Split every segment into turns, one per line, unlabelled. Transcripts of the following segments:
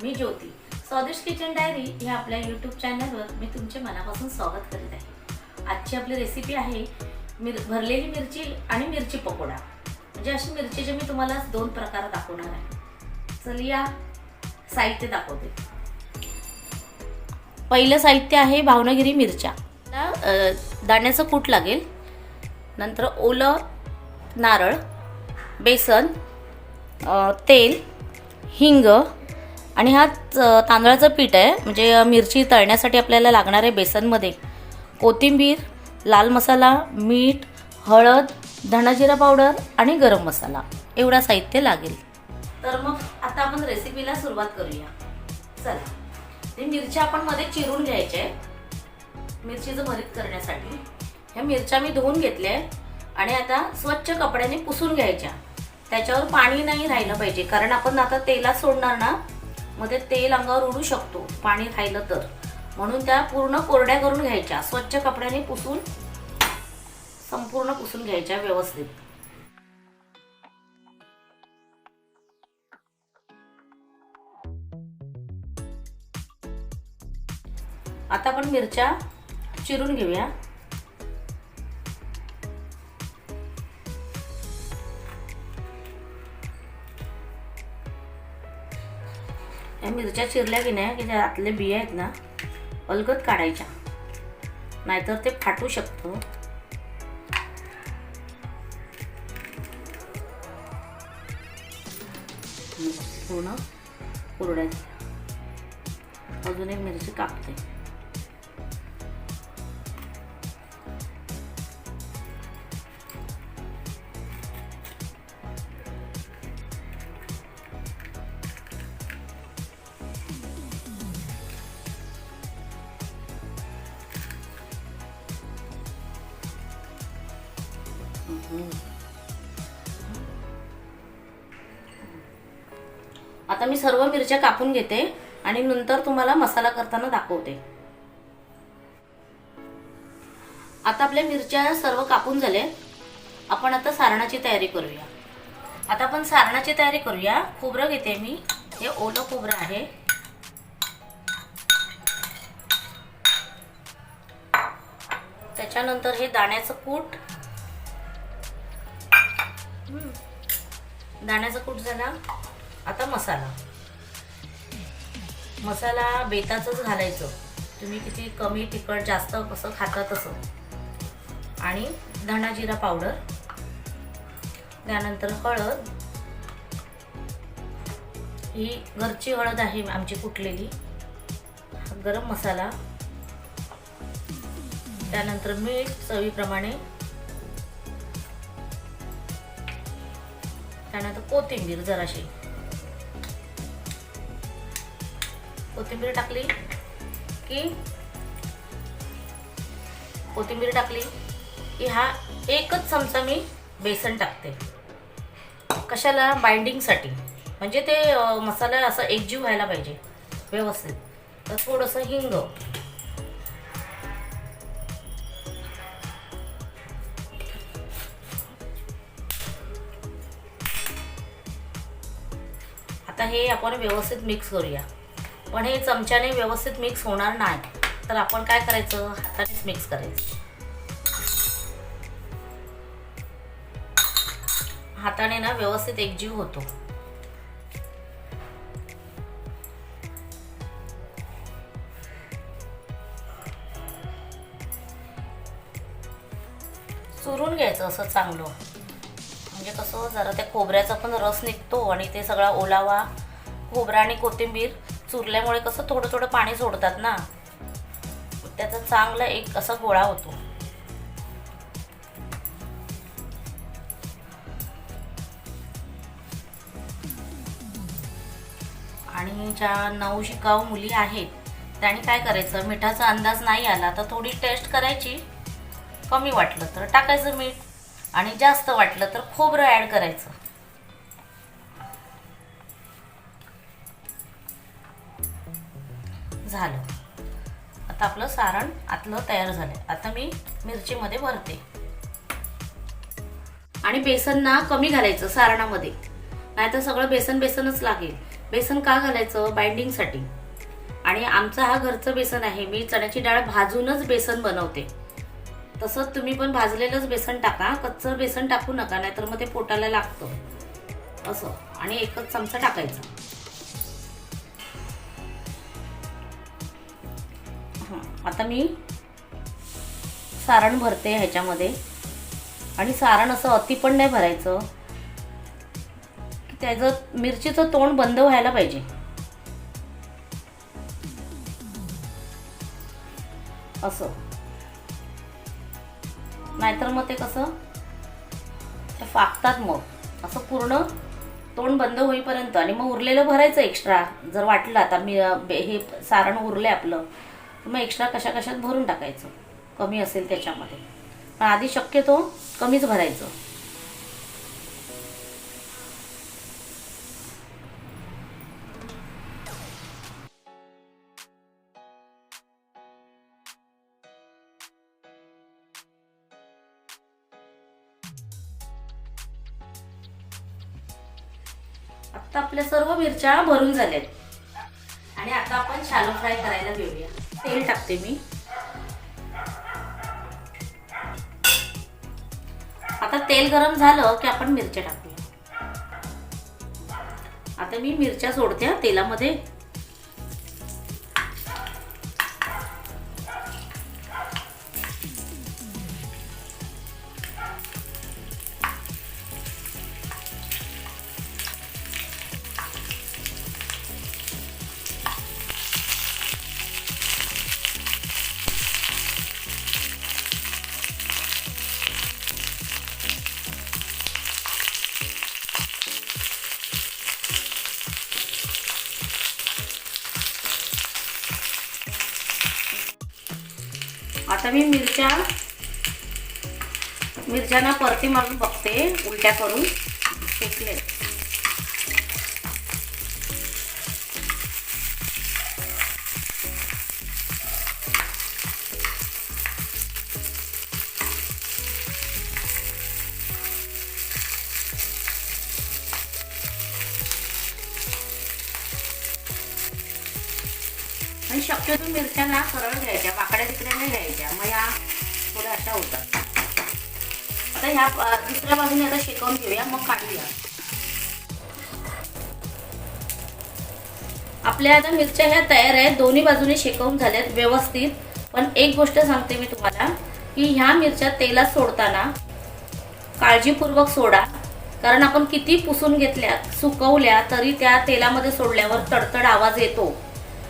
मी ज्योती. स्वादिष्ट kitchen diary ह्या आपल्या यूट्यूब चॅनलवर मी तुमचे मनापासून स्वागत करीत आहे. आजची आपली रेसिपी आहे भरलेली मिरची आणि मिरची पकोडा. म्हणजे अशी मिरचीचे मी तुम्हाला दोन प्रकार दाखवणार आहे. चलिया साहित्य दाखवते. पहिलं साहित्य आहे भावनगिरी मिरच्या. दाण्याचं कूट लागेल, नंतर ओलं नारळ, बेसन, तेल, हिंग आणि हा तांदळाचं पीठ आहे. म्हणजे मिरची तळण्यासाठी आपल्याला लागणार आहे. बेसनमध्ये कोथिंबीर, लाल मसाला, मीठ, हळद, धणाजिरा पावडर आणि गरम मसाला एवढा साहित्य लागेल. तर मग आता आपण रेसिपीला सुरुवात करूया. चला, ते मिरच्या आपण मध्ये चिरून घ्यायचे आहे मिरचीचं भरीत करण्यासाठी. ह्या मिरच्या मी धुवून घेतल्या आणि आता स्वच्छ कपड्याने पुसून घ्यायच्या. त्याच्यावर पाणी नाही राहिलं पाहिजे, कारण आपण आता तेलात सोडणार ना, मध्ये तेल अंगावर उडू शकतो पाणी राहिलं तर. म्हणून त्या पूर्ण कोरड्या करून घ्यायच्या. स्वच्छ कपड्याने पुसून संपूर्ण पुसून घ्यायच्या व्यवस्थित. आता आपण मिरच्या चिरून घेऊया. या मिरच्या चिरल्या की नाही की ज्या आतले बिया आहेत ना, अलगद काढायच्या, नाहीतर ते फाटू शकतं. पूर्ण कोरड्याची. अजून एक मिरची कापते. आता मी सर्व मिरच्या कापून घेते आणि नंतर तुम्हाला मसाला करताना दाखवते. आता आपल्या मिरच्या सर्व कापून झाले. आपण आता सारणाची तयारी करूया. आता आपण सारणाची तयारी करूया. खोबरं घेते मी. हे ओलं खोबरं आहे. त्याच्यानंतर हे दाण्याचं कूट. दाण्याचं कूट झाला. आता मसाला बेताचंच घालायचं. तुम्ही किती कमी तिखट जास्त कसं खाता तसं. आणि धणाजिरा पावडर, त्यानंतर हळद. ही घरची हळद आहे आमची कुटलेली. गरम मसाला, त्यानंतर मीठ चवीप्रमाणे, त्यानंतर कोथिंबीर जराशी. कोथिंबीर टाकली की हा एकच चमचा मी बेसन टाकते. कशाला? बाइंडिंगसाठी. म्हणजे ते मसाला असं एकजीव व्हायला पाहिजे व्यवस्थित. तर थोडंसं हिंग. आता हे आपण व्यवस्थित मिक्स करूया. पण हे चमच्याने व्यवस्थित मिक्स होणार नाही, तर आपण काय करायचं, हातानेच मिक्स करायचं. हाताने ना व्यवस्थित एकजीव होतो. चुरून घ्यायचं असं चांगलं. म्हणजे कसं, जरा त्या खोबऱ्याचा पण रस निघतो आणि ते सगळा ओलावा. खोबरा आणि कोथिंबीर चुरल्यामुळे कसं थोडं थोडं पाणी सोडतात ना, त्याचा चांगला एक असा गोळा होतो. आणि ज्या नवशिकाऊ मुली आहेत त्यांनी काय करायचं, मिठाचा अंदाज नाही आला तर थोडी टेस्ट करायची. कमी वाटलं तर टाकायचं मीठ, आणि जास्त वाटलं तर खोबरं ॲड करायचं. झालं. आता आपलं सारण आतलं तयार झालं. आता मी मिरचीमध्ये भरते. आणि बेसन ना कमी घालायचं सारणामध्ये, नाहीतर सगळं बेसनच लागेल. बेसन का घालायचं? बाइंडिंगसाठी. आणि आमचा हा घरचं बेसन आहे. मी चण्याची डाळ भाजूनच बेसन बनवते. तसंच तुम्ही पण भाजलेलंच बेसन टाका, कच्चं बेसन टाकू नका, नाहीतर मग ते पोटाला लागतं असं. आणि एकच चमचा टाकायचा. आता मी सारण भरते ह्याच्यामध्ये. आणि सारण असं अति पण नाही भरायचं, त्याचं मिरचीचं तोंड बंद व्हायला पाहिजे असं. नाहीतर मग ते कसं ते फाकतात मग. असं पूर्ण तोंड बंद होईपर्यंत. आणि मग उरलेलं भरायचं एक्स्ट्रा. जर वाटलं आता मी हे सारण उरले आपलं, मग एक्स्ट्रा कशात भरून टाकायचं कमी असेल त्याच्यामध्ये. पण आधी शक्यतो कमीच भरायचं. आता आपल्या सर्व मिरच्या भरून झाल्यात. आणि आता आपण शालो फ्राय करायला घेऊया. तेल टाकते मी. आता तेल गरम झालं की आपण मिरच्या टाकूया. आता मी मिरच्या सोडते तेलामध्ये. आता मी मिरच्यांना परती मारून बघते, उलट्या करून शेकले. आणि शक्यतो मिरच्या ना सरळ घ्यायच्या, वाकड्या तिकड्या नाही घ्यायच्या. मग या थोड्या अशा होतात. आता ह्या दुसऱ्या बाजूने आता शेकवून घेऊया, मग काढूया. आपल्या आता मिरच्या ह्या तयार आहेत. दोन्ही बाजूने शेकवून झाल्यात व्यवस्थित. पण एक गोष्ट सांगते मी तुम्हाला, की ह्या मिरच्या तेलात सोडताना काळजीपूर्वक सोडा. कारण आपण किती पुसून घेतल्या, सुकवल्या, तरी त्या तेलामध्ये सोडल्यावर तडतड आवाज येतो.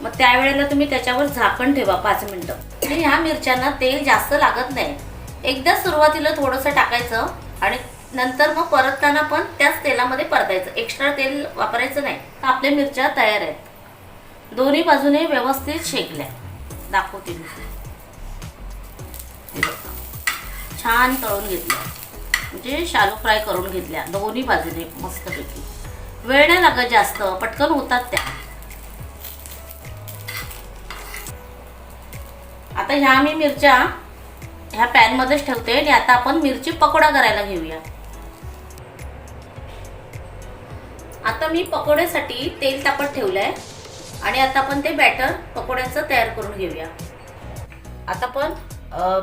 मग त्यावेळेला तुम्ही त्याच्यावर झाकण ठेवा 5 मिनिटं. आणि ह्या मिरच्यांना तेल जास्त लागत नाही. एकदा सुरुवातीला थोडंसं टाकायचं आणि नंतर मग परतताना पण त्याच तेलामध्ये परतायचं. एक्स्ट्रा तेल वापरायचं नाही. तर आपल्या मिरच्या तयार आहेत. दोन्ही बाजूने व्यवस्थित शेकल्या. दाखवते मी. छान तळून घेतल्या, म्हणजे शालो फ्राय करून घेतल्या दोन्ही बाजूने मस्तपैकी. वेळ नाही लागत जास्त, पटकन होतात त्या. आता ह्या मी मिरच्या ह्या पॅन मध्येच ठेवते. आणि आता आपण मिरची पकोडा करायला घेऊया. आता मी पकोड्यासाठी तेल तापत ठेवलंय. आणि आता आपण ते बॅटर पकोड्याचं तयार करून घेऊया. आता आपण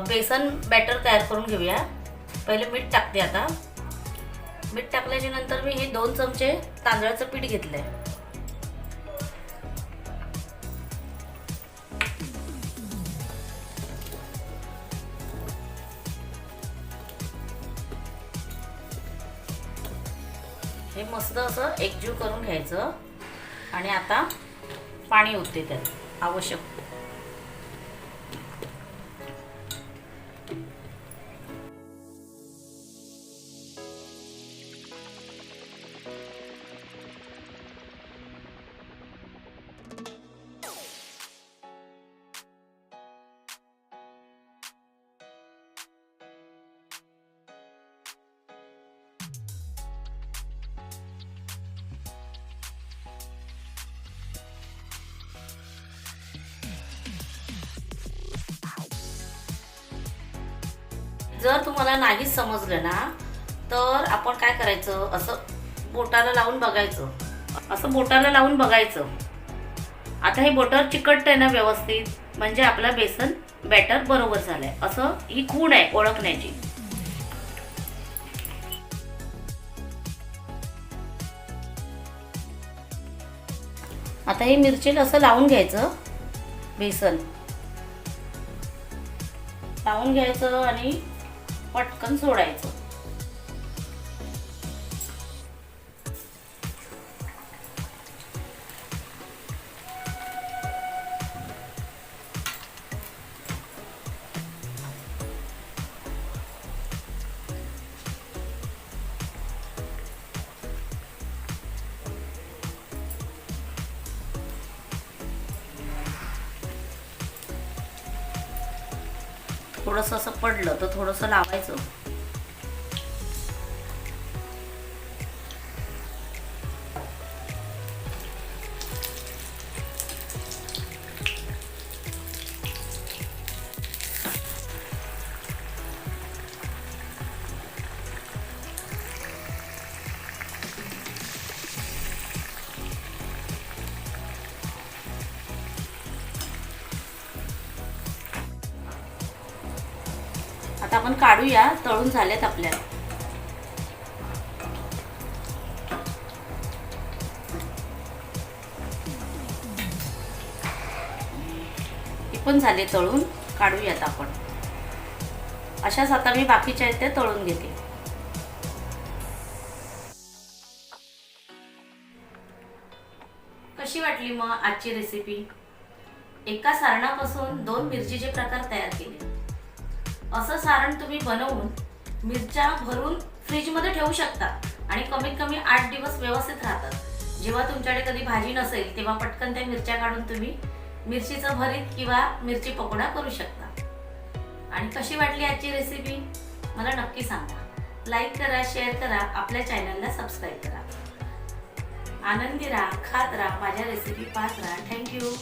बेसन बॅटर तयार करून घेऊया. पहिले मीठ टाकते. आता मीठ टाकल्याच्या नंतर मी हे 2 चमचे तांदळाचं पीठ घेतलंय. हे मस्त असं एकजीव करून घ्यायचं. आणि आता पाणी ओतते त्यात आवश्यक. जर तुम्हाला नाही समजलं ना, तर आपण काय करायचं, असं बोटाला लावून बघायचं असं बोटाला लावून बघायचं. आता हे बोटावर चिकटतंय ना व्यवस्थित, म्हणजे आपला बेसन बॅटर बरोबर झालंय, असं ही खूण आहे ओळखण्याची. आता हे मिरचीला असं लावून घ्यायचं, बेसन लावून घ्यायचं आणि पटकन सोडायचं. थोडंसं असं पडलं तर थोडंसं लावायचं. आता आपण काढूया, तळून झालेत आपल्याला. हे पण झाले तळून, काढूयात आपण. अशाच आता मी बाकीच्या आहेत त्या तळून घेते. कशी वाटली मग आजची रेसिपी? एका सारणापासून 2 मिरचीचे प्रकार तयार केले. असं सारण तुम्ही बनवून मिरच्या भरून फ्रीजमध्ये ठेवू शकता आणि कमीत कमी 8 दिवस व्यवस्थित राहतात. जेव्हा तुमच्याकडे कधी भाजी नसेल तेव्हा पटकन त्या मिरच्या काढून तुम्ही मिरचीचं भरीत किंवा मिरची पकोडा करू शकता. आणि कशी वाटली आजची रेसिपी मला नक्की सांगा. लाईक करा, शेअर करा, आपल्या चॅनलला सबस्क्राईब करा. आनंदी राहा, खात राहा, माझ्या रेसिपी पाहत राहा. थँक्यू.